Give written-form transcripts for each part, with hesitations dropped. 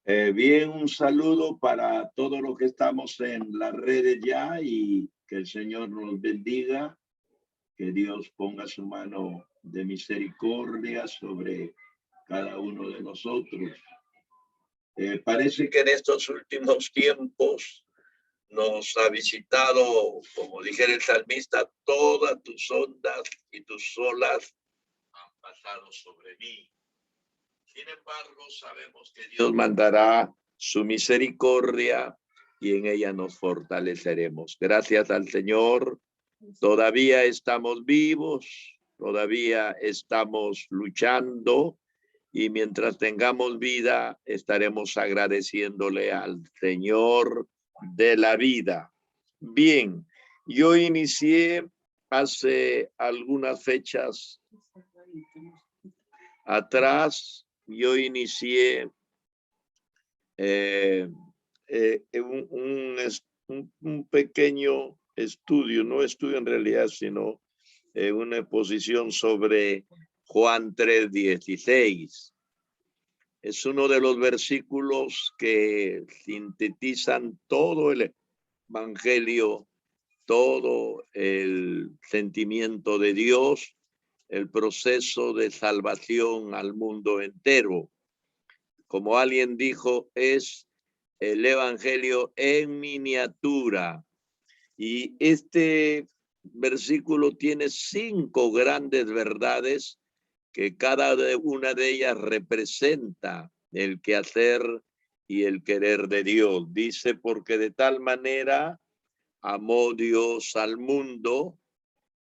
Bien, un saludo para todos los que estamos en las redes ya y que el Señor nos bendiga, que Dios ponga su mano de misericordia sobre cada uno de nosotros. Parece que en estos últimos tiempos nos ha visitado, como dijera el salmista, todas tus ondas y tus olas han pasado sobre mí. Sin embargo, sabemos que Dios mandará su misericordia y en ella nos fortaleceremos. Gracias al Señor, todavía estamos vivos, todavía estamos luchando y mientras tengamos vida estaremos agradeciéndole al Señor de la vida. Bien, yo inicié hace algunas fechas atrás, yo inicié un pequeño estudio, no estudio en realidad, sino una exposición sobre Juan 3:16. Es uno de los versículos que sintetizan todo el evangelio, todo el sentimiento de Dios, el proceso de salvación al mundo entero. Como alguien dijo, es el evangelio en miniatura. Y este versículo tiene 5 grandes verdades que cada una de ellas representa el quehacer y el querer de Dios. Dice, porque de tal manera amó Dios al mundo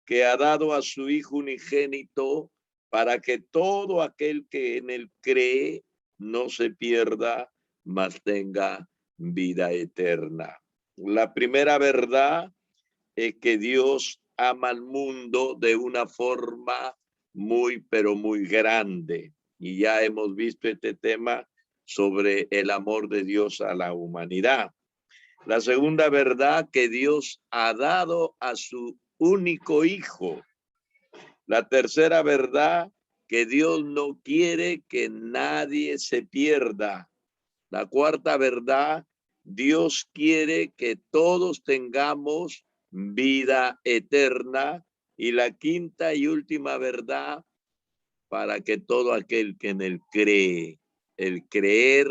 que ha dado a su Hijo unigénito para que todo aquel que en él cree no se pierda, mas tenga vida eterna. La primera verdad es que Dios ama al mundo de una forma muy, pero muy grande. Y ya hemos visto este tema sobre el amor de Dios a la humanidad. La segunda verdad, que Dios ha dado a su único hijo. La tercera verdad, que Dios no quiere que nadie se pierda. La cuarta verdad, Dios quiere que todos tengamos vida eterna. Y la quinta y última verdad, para que todo aquel que en él cree, el creer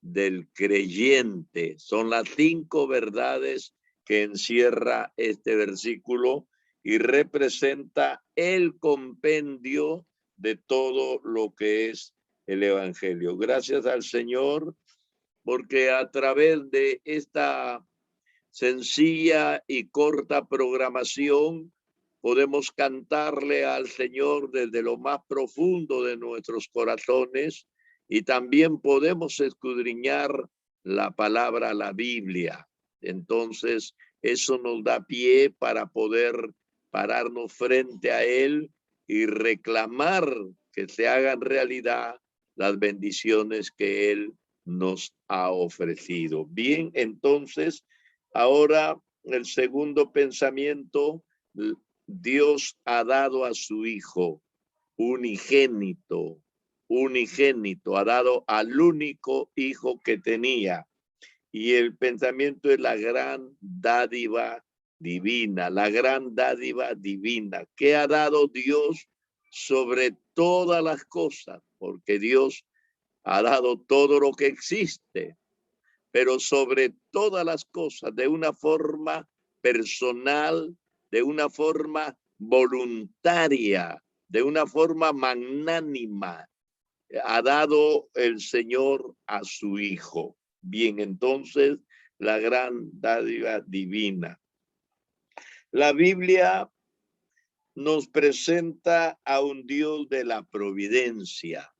del creyente, son las 5 verdades que encierra este versículo y representa el compendio de todo lo que es el evangelio. Gracias al Señor, porque a través de esta sencilla y corta programación podemos cantarle al Señor desde lo más profundo de nuestros corazones y también podemos escudriñar la palabra, la Biblia. Entonces, eso nos da pie para poder pararnos frente a Él y reclamar que se hagan realidad las bendiciones que Él nos ha ofrecido. Bien, entonces, ahora el segundo pensamiento, Dios ha dado a su Hijo unigénito, ha dado al único Hijo que tenía. Y el pensamiento es la gran dádiva divina, la gran dádiva divina que ha dado Dios sobre todas las cosas, porque Dios ha dado todo lo que existe, pero sobre todas las cosas, de una forma personal, de una forma voluntaria, de una forma magnánima, ha dado el Señor a su Hijo. Bien, entonces, la gran dádiva divina. La Biblia nos presenta a un Dios de la providencia.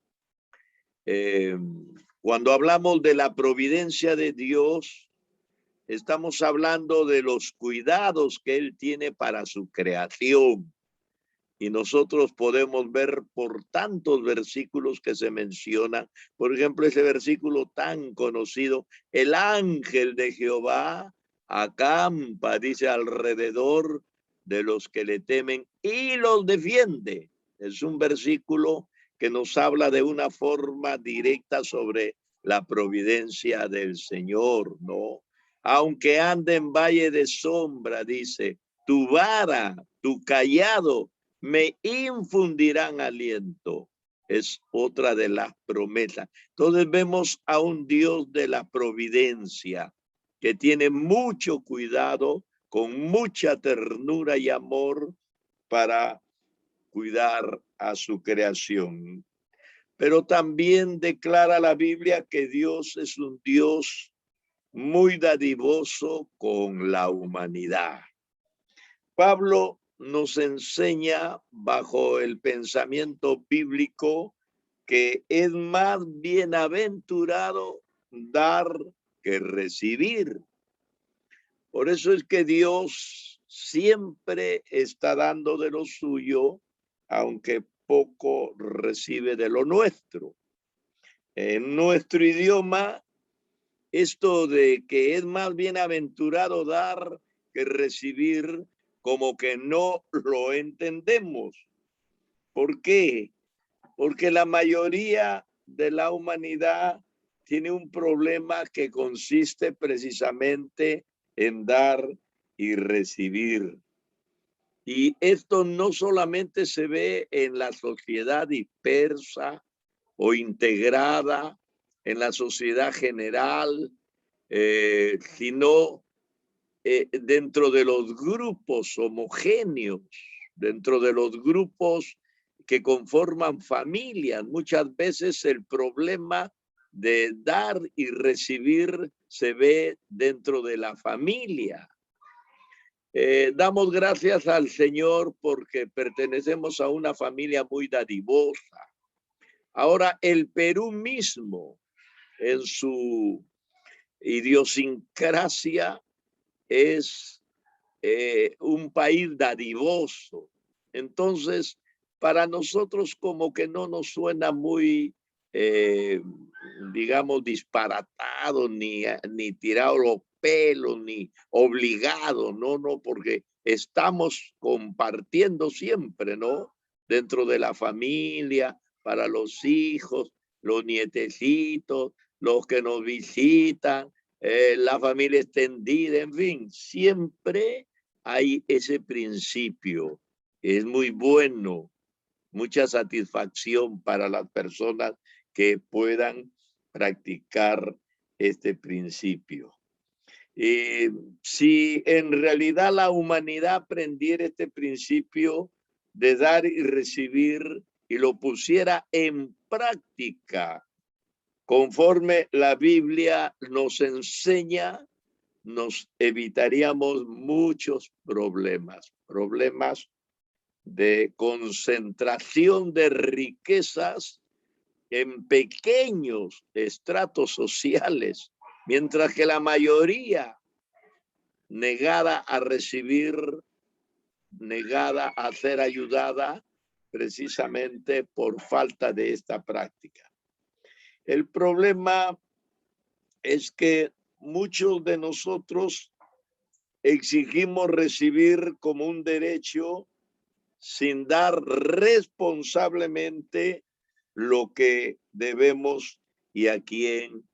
Cuando hablamos de la providencia de Dios, estamos hablando de los cuidados que Él tiene para su creación. Y nosotros podemos ver por tantos versículos que se mencionan. Por ejemplo, ese versículo tan conocido, el ángel de Jehová acampa, dice, alrededor de los que le temen y los defiende. Es un versículo que nos habla de una forma directa sobre la providencia del Señor, ¿no? Aunque ande en valle de sombra, dice, tu vara, tu cayado me infundirán aliento. Es otra de las promesas. Entonces vemos a un Dios de la providencia que tiene mucho cuidado, con mucha ternura y amor para cuidar a su creación. Pero también declara la Biblia que Dios es un Dios muy dadivoso con la humanidad. Pablo nos enseña bajo el pensamiento bíblico que es más bienaventurado dar que recibir. Por eso es que Dios siempre está dando de lo suyo, aunque poco recibe de lo nuestro. En nuestro idioma, esto de que es más bienaventurado dar que recibir, como que no lo entendemos. ¿Por qué? Porque la mayoría de la humanidad tiene un problema que consiste precisamente en dar y recibir. Y esto no solamente se ve en la sociedad dispersa o integrada, en la sociedad general, sino dentro de los grupos homogéneos, dentro de los grupos que conforman familias. Muchas veces el problema de dar y recibir se ve dentro de la familia. Damos gracias al Señor porque pertenecemos a una familia muy dadivosa. Ahora, el Perú mismo, en su idiosincrasia, es un país dadivoso. Entonces, para nosotros como que no nos suena muy, digamos, disparatado, ni tirado los pelos, ni obligado, no, porque estamos compartiendo siempre, ¿no? Dentro de la familia, para los hijos, los nietecitos, los que nos visitan, la familia extendida, en fin, siempre hay ese principio. Es muy bueno, mucha satisfacción para las personas que puedan practicar este principio. Si en realidad la humanidad aprendiera este principio de dar y recibir y lo pusiera en práctica, conforme la Biblia nos enseña, nos evitaríamos muchos problemas de concentración de riquezas en pequeños estratos sociales, mientras que la mayoría negada a recibir, negada a ser ayudada precisamente por falta de esta práctica. El problema es que muchos de nosotros exigimos recibir como un derecho sin dar responsablemente lo que debemos y a quién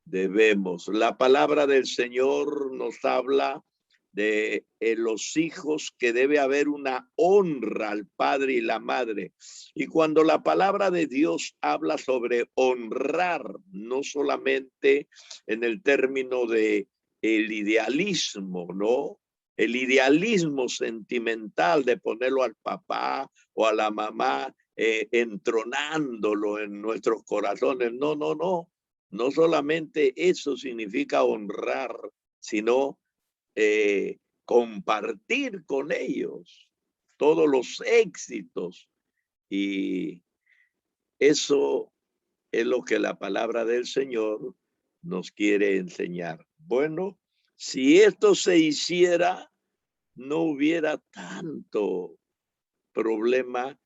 debemos. La palabra del Señor nos habla de los hijos, que debe haber una honra al padre y la madre. Y cuando la palabra de Dios habla sobre honrar, no solamente en el término de el idealismo, ¿no? El idealismo sentimental de ponerlo al papá o a la mamá, entronándolo en nuestros corazones. No. No solamente eso significa honrar, sino compartir con ellos todos los éxitos. Y eso es lo que la palabra del Señor nos quiere enseñar. Bueno, si esto se hiciera, no hubiera tanto problema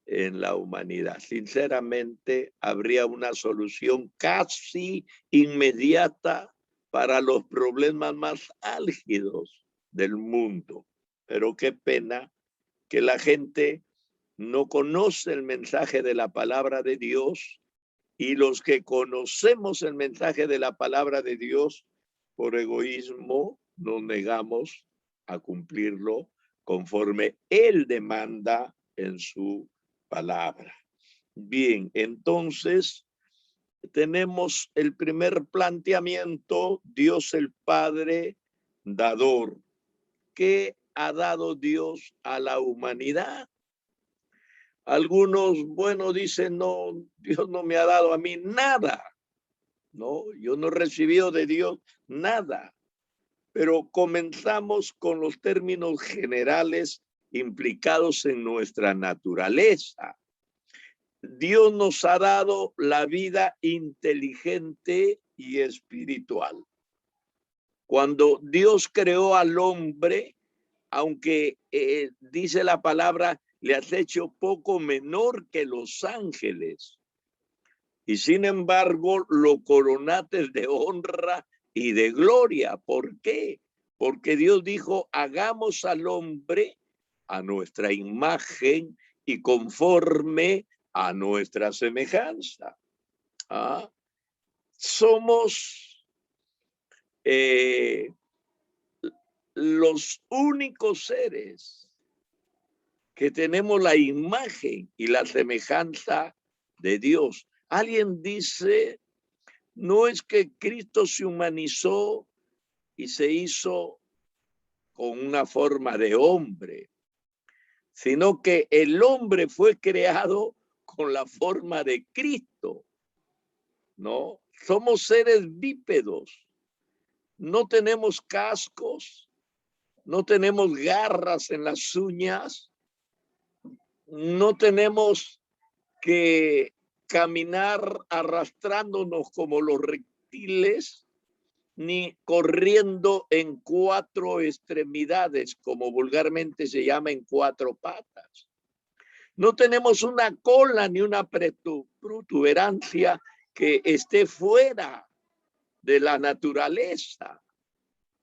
en la humanidad. Sinceramente, habría una solución casi inmediata para los problemas más álgidos del mundo. Pero qué pena que la gente no conoce el mensaje de la palabra de Dios Y los que conocemos el mensaje de la palabra de Dios, por egoísmo, nos negamos a cumplirlo conforme Él demanda en su palabra. Bien, entonces tenemos el primer planteamiento, Dios el Padre dador. ¿Qué ha dado Dios a la humanidad? Algunos, bueno, dicen, no, Dios no me ha dado a mí nada. No, yo no he recibido de Dios nada. Pero comenzamos con los términos generales implicados en nuestra naturaleza. Dios nos ha dado la vida inteligente y espiritual. Cuando Dios creó al hombre, aunque dice la palabra, le has hecho poco menor que los ángeles. Y sin embargo, lo coronaste de honra y de gloria. ¿Por qué? Porque Dios dijo, hagamos al hombre a nuestra imagen y conforme a nuestra semejanza. ¿Ah? Somos los únicos seres que tenemos la imagen y la semejanza de Dios. Alguien dice, no es que Cristo se humanizó y se hizo con una forma de hombre, sino que el hombre fue creado con la forma de Cristo, ¿no? Somos seres bípedos, no tenemos cascos, no tenemos garras en las uñas, no tenemos que caminar arrastrándonos como los reptiles, ni corriendo en cuatro extremidades, como vulgarmente se llama en cuatro patas. No tenemos una cola ni una protuberancia que esté fuera de la naturaleza.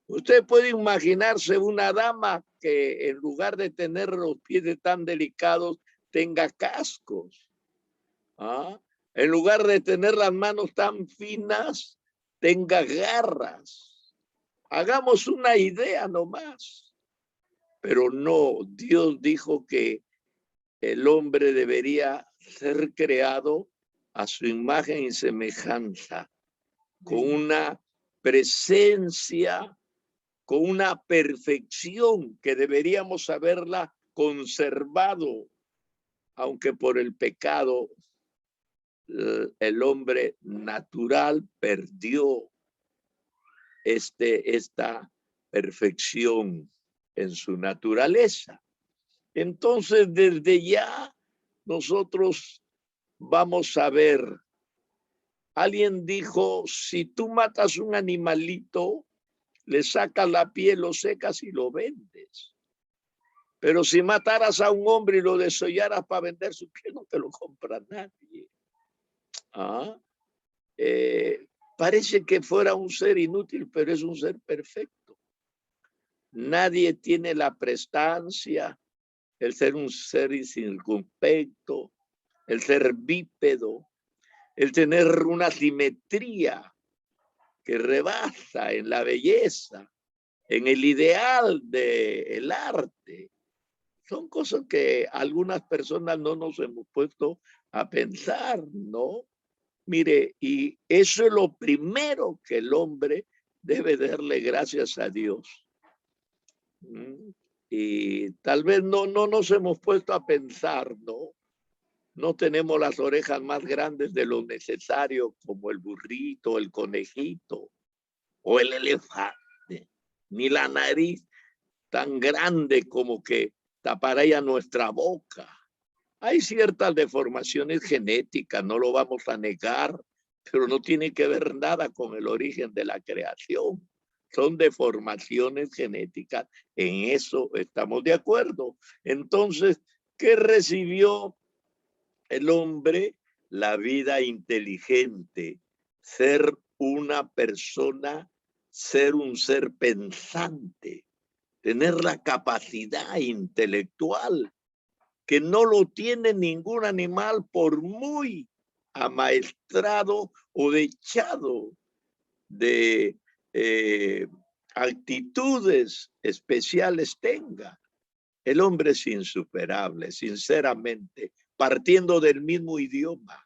Usted puede imaginarse una dama que en lugar de tener los pies tan delicados, tenga cascos. ¿Ah? En lugar de tener las manos tan finas, tenga garras. Hagamos una idea nomás. Pero no, Dios dijo que el hombre debería ser creado a su imagen y semejanza, con una presencia, con una perfección que deberíamos haberla conservado, aunque por el pecado el hombre natural perdió esta perfección en su naturaleza. Entonces, desde ya nosotros vamos a ver, alguien dijo, si tú matas un animalito, le sacas la piel, lo secas y lo vendes. Pero si mataras a un hombre y lo desollaras para vender su piel, no te lo compra nadie. ¿Ah? Parece que fuera un ser inútil, pero es un ser perfecto. Nadie tiene la prestancia, el ser un ser incircunspecto, el ser bípedo, el tener una simetría que rebasa en la belleza, en el ideal del arte. Son cosas que algunas personas no nos hemos puesto a pensar, ¿no? Mire, y eso es lo primero que el hombre debe darle gracias a Dios. Y tal vez no nos hemos puesto a pensar, ¿no? No tenemos las orejas más grandes de lo necesario, como el burrito, el conejito o el elefante, ni la nariz tan grande como que taparía nuestra boca. Hay ciertas deformaciones genéticas, no lo vamos a negar, pero no tiene que ver nada con el origen de la creación. Son deformaciones genéticas, en eso estamos de acuerdo. Entonces, ¿qué recibió el hombre? La vida inteligente, ser una persona, ser un ser pensante, tener la capacidad intelectual que no lo tiene ningún animal, por muy amaestrado o dechado de actitudes especiales tenga. El hombre es insuperable, sinceramente, partiendo del mismo idioma.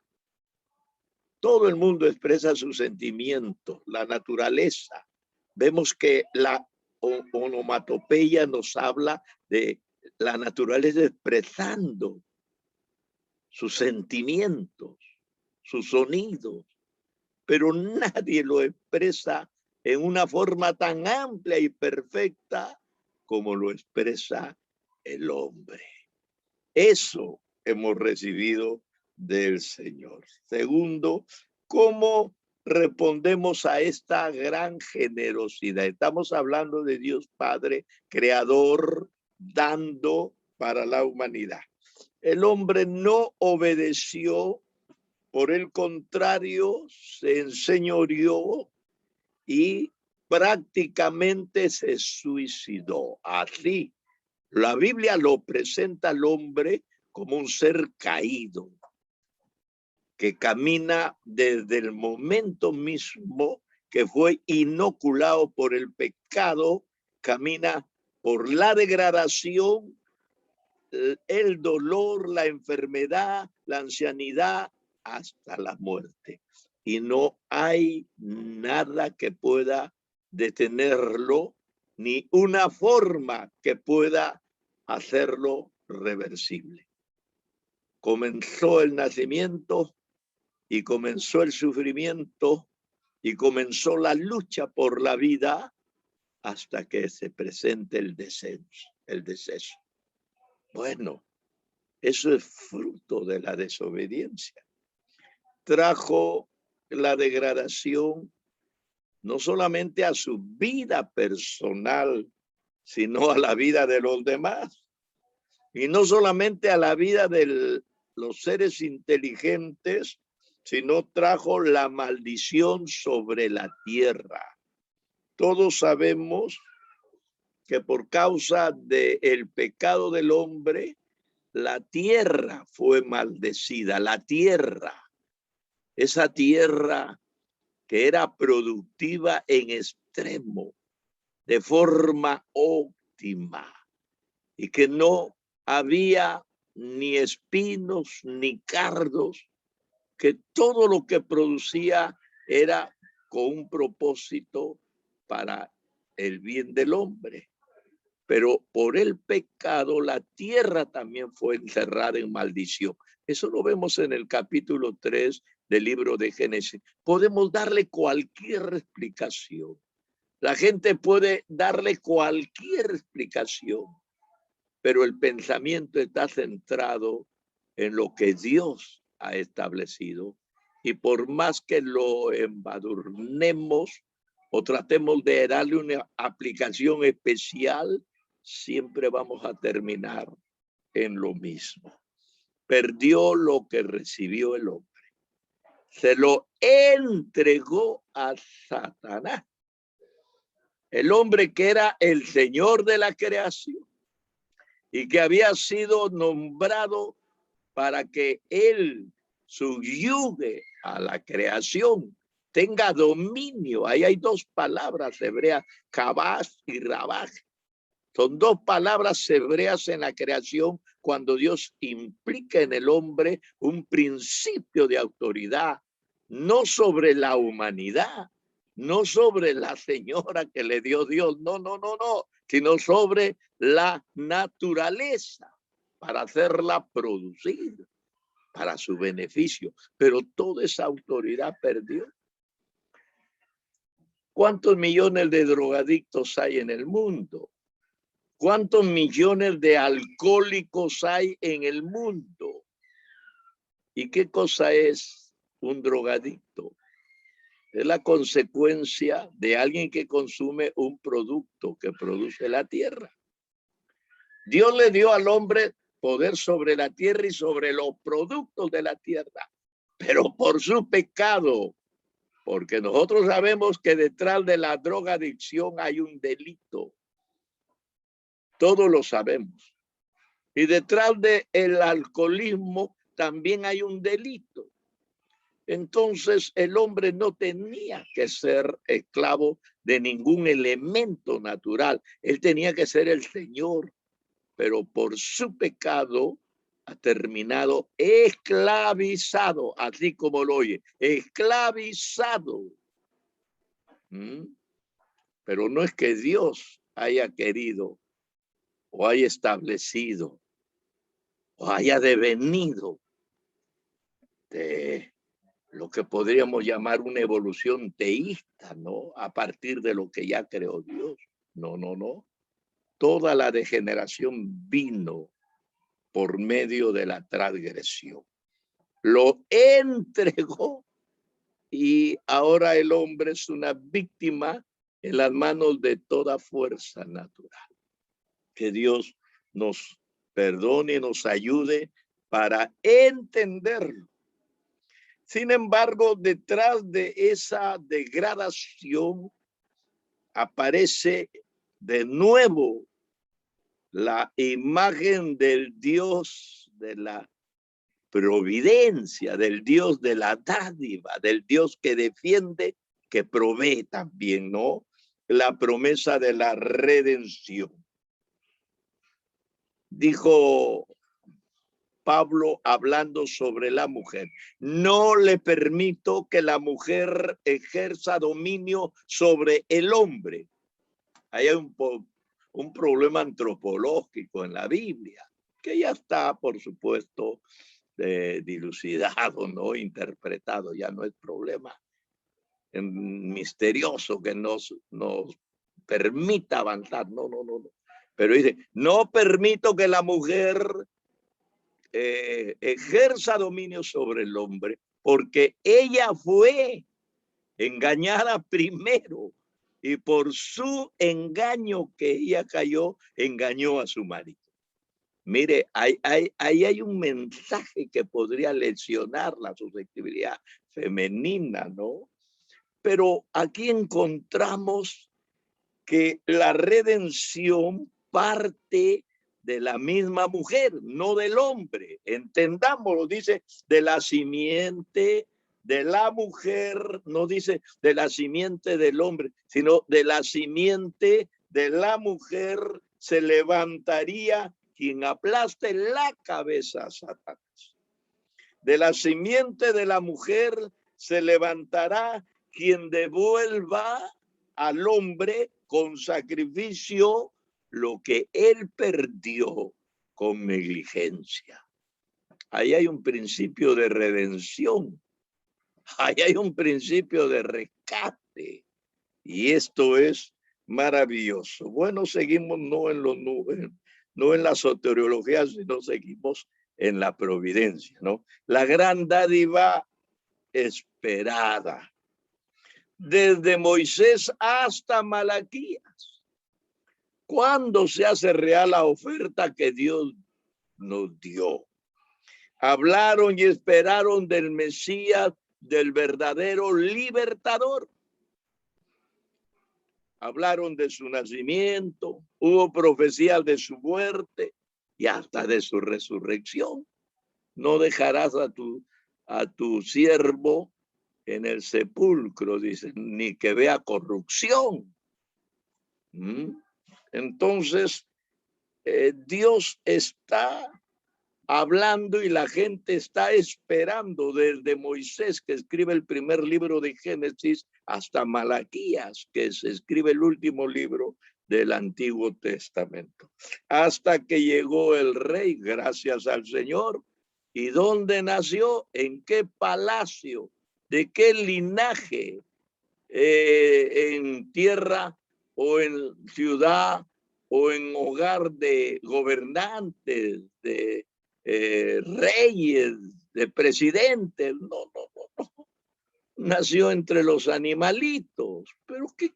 Todo el mundo expresa sus sentimientos, la naturaleza. Vemos que la onomatopeya nos habla de la naturaleza expresando sus sentimientos, sus sonidos, pero nadie lo expresa en una forma tan amplia y perfecta como lo expresa el hombre. Eso hemos recibido del Señor. Segundo, ¿cómo respondemos a esta gran generosidad? Estamos hablando de Dios Padre, creador, dando para la humanidad. El hombre no obedeció, por el contrario, se enseñoreó y prácticamente se suicidó. Así, la Biblia lo presenta al hombre como un ser caído, que camina desde el momento mismo que fue inoculado por el pecado, camina por la degradación, el dolor, la enfermedad, la ancianidad, hasta la muerte. Y no hay nada que pueda detenerlo, ni una forma que pueda hacerlo reversible. Comenzó el nacimiento y comenzó el sufrimiento y comenzó la lucha por la vida hasta que se presente el deceso. Bueno, eso es fruto de la desobediencia. Trajo la degradación no solamente a su vida personal, sino a la vida de los demás. Y no solamente a la vida de los seres inteligentes, sino trajo la maldición sobre la tierra. Todos sabemos que por causa del pecado del hombre, la tierra fue maldecida, la tierra, esa tierra que era productiva en extremo, de forma óptima, y que no había ni espinos ni cardos, que todo lo que producía era con un propósito para el bien del hombre. Pero por el pecado la tierra también fue encerrada en maldición. Eso lo vemos en el capítulo 3 del libro de Génesis. Podemos darle cualquier explicación. La gente puede darle cualquier explicación, pero el pensamiento está centrado en lo que Dios ha establecido. Y por más que lo embadurnemos o tratemos de darle una aplicación especial, siempre vamos a terminar en lo mismo. Perdió lo que recibió el hombre. Se lo entregó a Satanás. El hombre que era el Señor de la creación y que había sido nombrado para que él subyugue a la creación, tenga dominio. Ahí hay dos palabras hebreas, kabaj y rabaj. Son dos palabras hebreas en la creación cuando Dios implica en el hombre un principio de autoridad, no sobre la humanidad, no sobre la señora que le dio Dios, no, sino sobre la naturaleza para hacerla producir para su beneficio. Pero toda esa autoridad perdió. ¿Cuántos millones de drogadictos hay en el mundo? ¿Cuántos millones de alcohólicos hay en el mundo? ¿Y qué cosa es un drogadicto? Es la consecuencia de alguien que consume un producto que produce la tierra. Dios le dio al hombre poder sobre la tierra y sobre los productos de la tierra, pero por su pecado, porque nosotros sabemos que detrás de la drogadicción hay un delito. Todos lo sabemos. Y detrás del alcoholismo también hay un delito. Entonces el hombre no tenía que ser esclavo de ningún elemento natural. Él tenía que ser el Señor, pero por su pecado ha terminado esclavizado, así como lo oye, esclavizado. Pero no es que Dios haya querido o haya establecido o haya devenido de lo que podríamos llamar una evolución teísta, ¿no? A partir de lo que ya creó Dios. No, no, no. Toda la degeneración vino por medio de la transgresión. Lo entregó y ahora el hombre es una víctima en las manos de toda fuerza natural. Que Dios nos perdone y nos ayude para entenderlo. Sin embargo, detrás de esa degradación aparece de nuevo la imagen del Dios de la providencia, del Dios de la dádiva, del Dios que defiende, que provee también, ¿no? La promesa de la redención. Dijo Pablo hablando sobre la mujer: no le permito que la mujer ejerza dominio sobre el hombre. Hay un problema antropológico en la Biblia, que ya está, por supuesto, dilucidado, ¿no? Interpretado, ya no es problema misterioso que nos permita avanzar. No, no, no, no. Pero dice: no permito que la mujer ejerza dominio sobre el hombre, porque ella fue engañada primero y por su engaño que ella cayó, engañó a su marido. Mire, ahí hay un mensaje que podría lesionar la susceptibilidad femenina, ¿no? Pero aquí encontramos que la redención parte de la misma mujer, no del hombre. Entendámoslo, dice de la simiente de la mujer, no dice de la simiente del hombre, sino de la simiente de la mujer se levantaría quien aplaste la cabeza a Satanás. De la simiente de la mujer se levantará quien devuelva al hombre con sacrificio lo que él perdió con negligencia. Ahí hay un principio de redención. Ahí hay un principio de rescate. Y esto es maravilloso. Bueno, seguimos no en la soteriología, sino seguimos en la providencia, ¿no? La gran dádiva esperada. Desde Moisés hasta Malaquías. ¿Cuándo se hace real la oferta que Dios nos dio? Hablaron y esperaron del Mesías, del verdadero libertador. Hablaron de su nacimiento, hubo profecías de su muerte y hasta de su resurrección. No dejarás a tu siervo en el sepulcro, dice, ni que vea corrupción. Entonces, Dios está hablando y la gente está esperando desde Moisés, que escribe el primer libro de Génesis, hasta Malaquías, que se escribe el último libro del Antiguo Testamento, hasta que llegó el rey, gracias al Señor. ¿Y dónde nació? ¿En qué palacio? ¿De qué linaje? En tierra o en ciudad o en hogar de gobernantes, de reyes, de presidentes. No, no, no, no. Nació entre los animalitos. Pero qué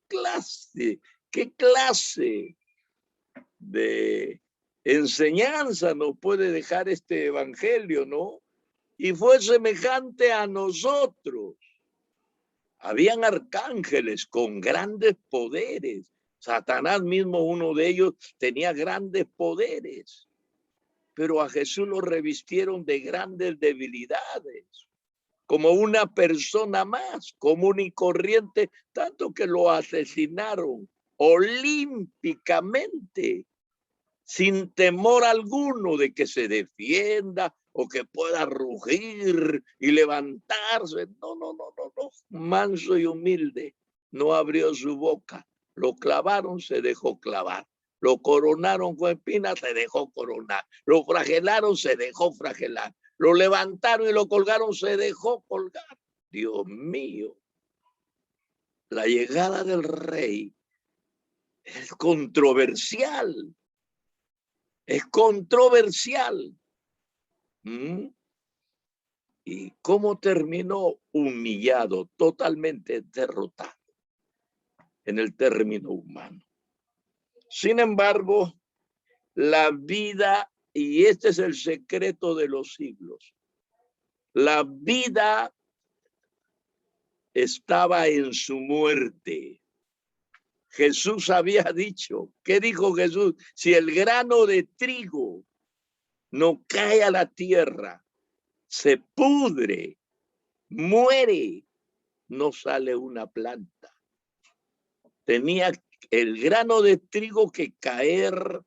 clase de enseñanza nos puede dejar este evangelio, ¿no? Y fue semejante a nosotros. Habían arcángeles con grandes poderes. Satanás mismo, uno de ellos, tenía grandes poderes. Pero a Jesús lo revistieron de grandes debilidades, como una persona más, común y corriente, tanto que lo asesinaron olímpicamente, sin temor alguno de que se defienda o que pueda rugir y levantarse. No, no, no, no, no. Manso y humilde, no abrió su boca. Lo clavaron, se dejó clavar. Lo coronaron con espinas, se dejó coronar. Lo flagelaron, se dejó flagelar. Lo levantaron y lo colgaron, se dejó colgar. Dios mío, la llegada del rey es controversial. Es controversial. ¿Y cómo terminó? Humillado, totalmente derrotado en el término humano. Sin embargo, la vida, y este es el secreto de los siglos, la vida estaba en su muerte. Jesús había dicho, ¿qué dijo Jesús? Si el grano de trigo no cae a la tierra, se pudre, muere, no sale una planta. Tenía el grano de trigo que caer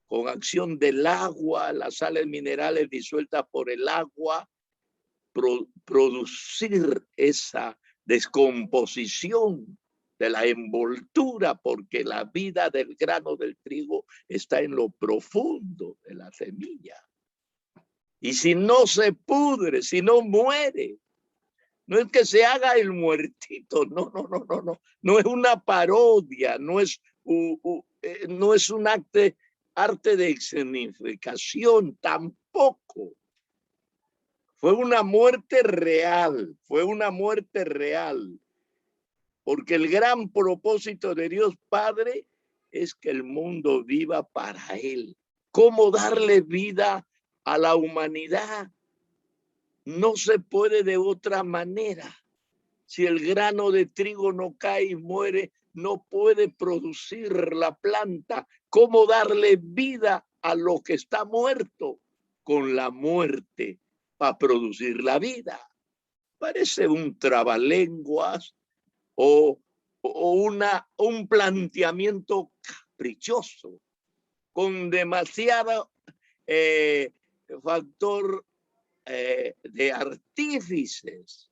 con acción del agua, las sales minerales disueltas por el agua, producir esa descomposición de la envoltura, porque la vida del grano del trigo está en lo profundo de la semilla. Y si no se pudre, si no muere, no es que se haga el muertito, no, no, no, no, no, no es una parodia, no es un arte de escenificación, tampoco. Fue una muerte real, porque el gran propósito de Dios Padre es que el mundo viva para Él. ¿Cómo darle vida a la humanidad? No se puede de otra manera. Si el grano de trigo no cae y muere, no puede producir la planta. ¿Cómo darle vida a lo que está muerto? Con la muerte para producir la vida. Parece un trabalenguas o un planteamiento caprichoso, con demasiado factor de artífices.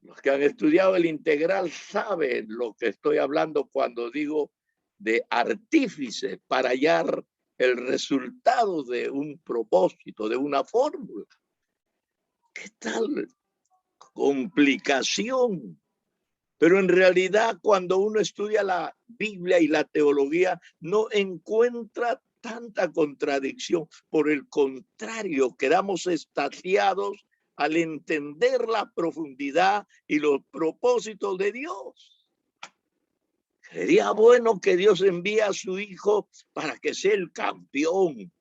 Los que han estudiado el integral saben lo que estoy hablando cuando digo de artífices para hallar el resultado de un propósito, de una fórmula. ¿Qué tal complicación? Pero en realidad, cuando uno estudia la Biblia y la teología, no encuentra tanta contradicción. Por el contrario, quedamos extasiados al entender la profundidad y los propósitos de Dios. Sería bueno que Dios envíe a su Hijo para que sea el campeón,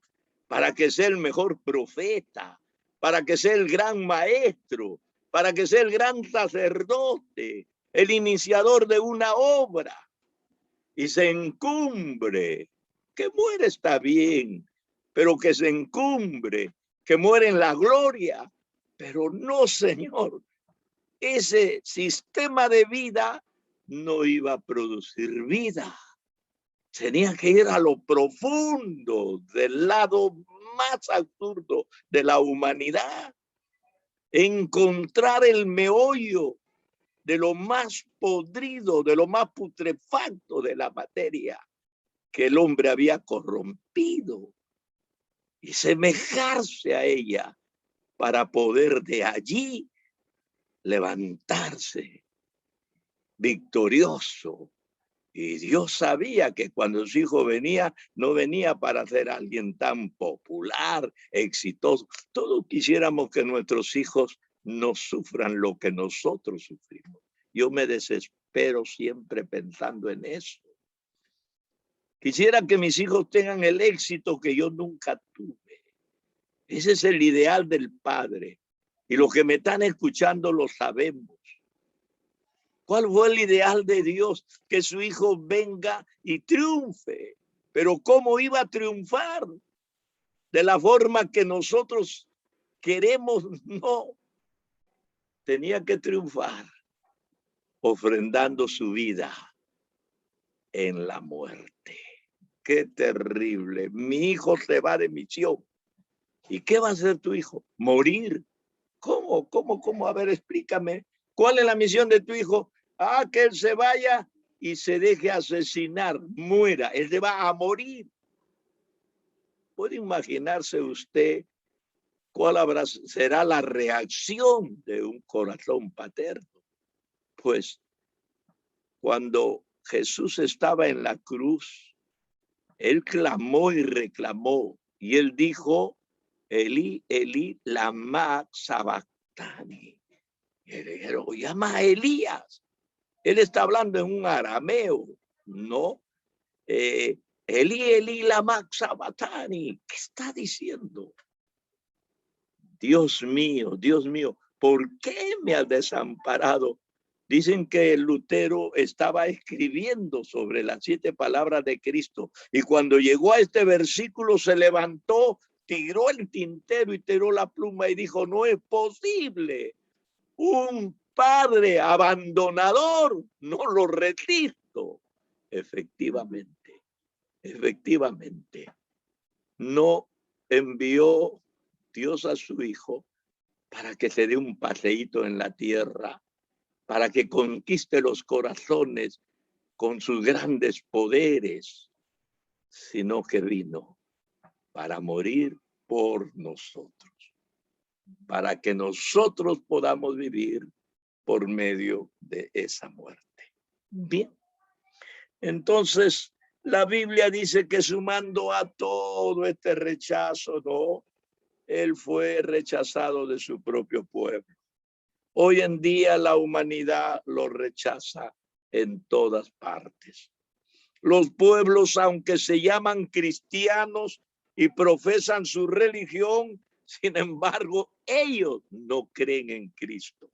para que sea el mejor profeta, para que sea el gran maestro, para que sea el gran sacerdote, el iniciador de una obra, y se encumbre. Que muere está bien, pero que se encumbre, que muere en la gloria. Pero no, Señor, ese sistema de vida no iba a producir vida. Tenía que ir a lo profundo, del lado más absurdo de la humanidad, encontrar el meollo de lo más podrido, de lo más putrefacto de la materia que el hombre había corrompido, y semejarse a ella para poder de allí levantarse victorioso. Y Dios sabía que cuando su hijo venía, no venía para ser alguien tan popular, exitoso. Todos quisiéramos que nuestros hijos no sufran lo que nosotros sufrimos. Yo me desespero siempre pensando en eso. Quisiera que mis hijos tengan el éxito que yo nunca tuve. Ese es el ideal del padre. Y los que me están escuchando lo sabemos. ¿Cuál fue el ideal de Dios? Que su hijo venga y triunfe. Pero ¿cómo iba a triunfar? De la forma que nosotros queremos, no. tenía que triunfar ofrendando su vida en la muerte. Qué terrible. Mi hijo se va de misión. ¿Y qué va a hacer tu hijo? Morir. ¿Cómo? A ver, explícame. ¿Cuál es la misión de tu hijo? Ah, que él se vaya y se deje asesinar, muera. Él se va a morir. ¿Puede imaginarse usted cuál será la reacción de un corazón paterno? Pues cuando Jesús estaba en la cruz, él clamó y reclamó, y él dijo, Elí, Elí, lama sabactani. Y lo llama Elías. Él está hablando en un arameo, ¿no? Elí, Elí, lama sabactani. ¿Qué está diciendo? Dios mío, ¿por qué me has desamparado? Dicen que Lutero estaba escribiendo sobre las 7 palabras de Cristo y cuando llegó a este versículo se levantó, tiró el tintero y tiró la pluma y dijo, no es posible. Un padre abandonador, no lo resisto. Efectivamente, no envió Dios a su hijo para que se dé un paseíto en la tierra, para que conquiste los corazones con sus grandes poderes, sino que vino para morir por nosotros, para que nosotros podamos vivir por medio de esa muerte. Bien, entonces la Biblia dice que sumando a todo este rechazo, ¿no? Él fue rechazado de su propio pueblo. Hoy en día la humanidad lo rechaza en todas partes. Los pueblos, aunque se llaman cristianos y profesan su religión, sin embargo, ellos no creen en Cristo.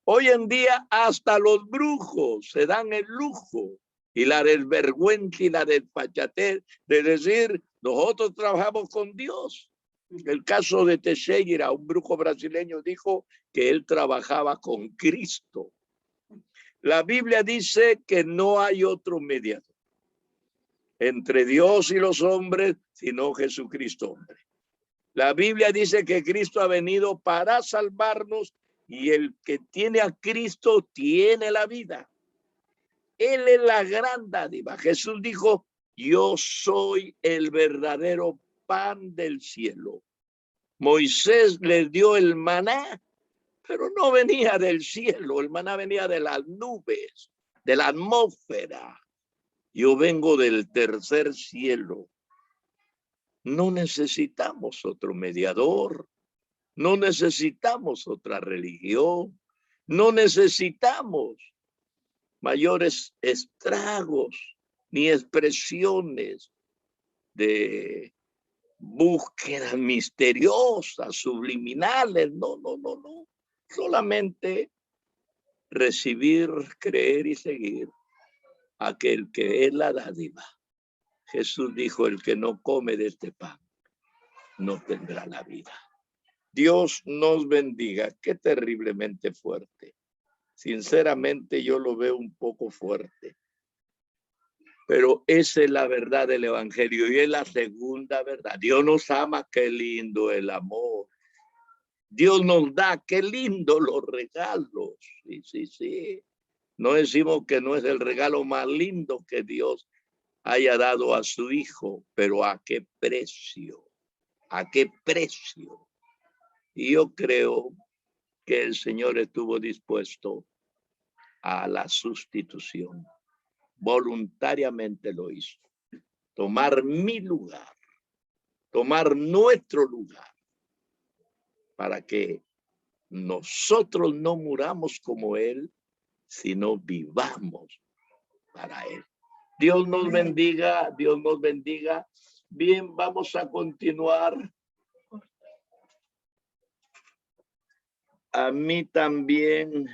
Hoy en día hasta los brujos se dan el lujo y la desvergüenza y la desfachatez de decir, nosotros trabajamos con Dios. El caso de Teixeira, un brujo brasileño, dijo que él trabajaba con Cristo. La Biblia dice que no hay otro mediador entre Dios y los hombres, sino Jesucristo hombre. La Biblia dice que Cristo ha venido para salvarnos y el que tiene a Cristo tiene la vida. Él es la gran dádiva. Jesús dijo, yo soy el verdadero pan del cielo. Moisés les dio el maná, pero no venía del cielo, el maná venía de las nubes, de la atmósfera. Yo vengo del tercer cielo. No necesitamos otro mediador, no necesitamos otra religión, no necesitamos mayores estragos ni expresiones de búsquedas misteriosas, subliminales. No. Solamente recibir, creer y seguir aquel que es la dádiva. Jesús dijo, el que no come de este pan no tendrá la vida. Dios nos bendiga. Qué terriblemente fuerte. Sinceramente yo lo veo un poco fuerte. Pero esa es la verdad del evangelio y es la segunda verdad. Dios nos ama, qué lindo el amor. Dios nos da, qué lindo los regalos. Sí. No decimos que no es el regalo más lindo que Dios haya dado a su hijo, pero ¿a qué precio? ¿A qué precio? Y yo creo que el Señor estuvo dispuesto a la sustitución. Voluntariamente lo hizo. Tomar mi lugar, tomar nuestro lugar, para que nosotros no muramos como Él, sino vivamos para Él. Dios nos bendiga, Dios nos bendiga. Bien, vamos a continuar. A mí también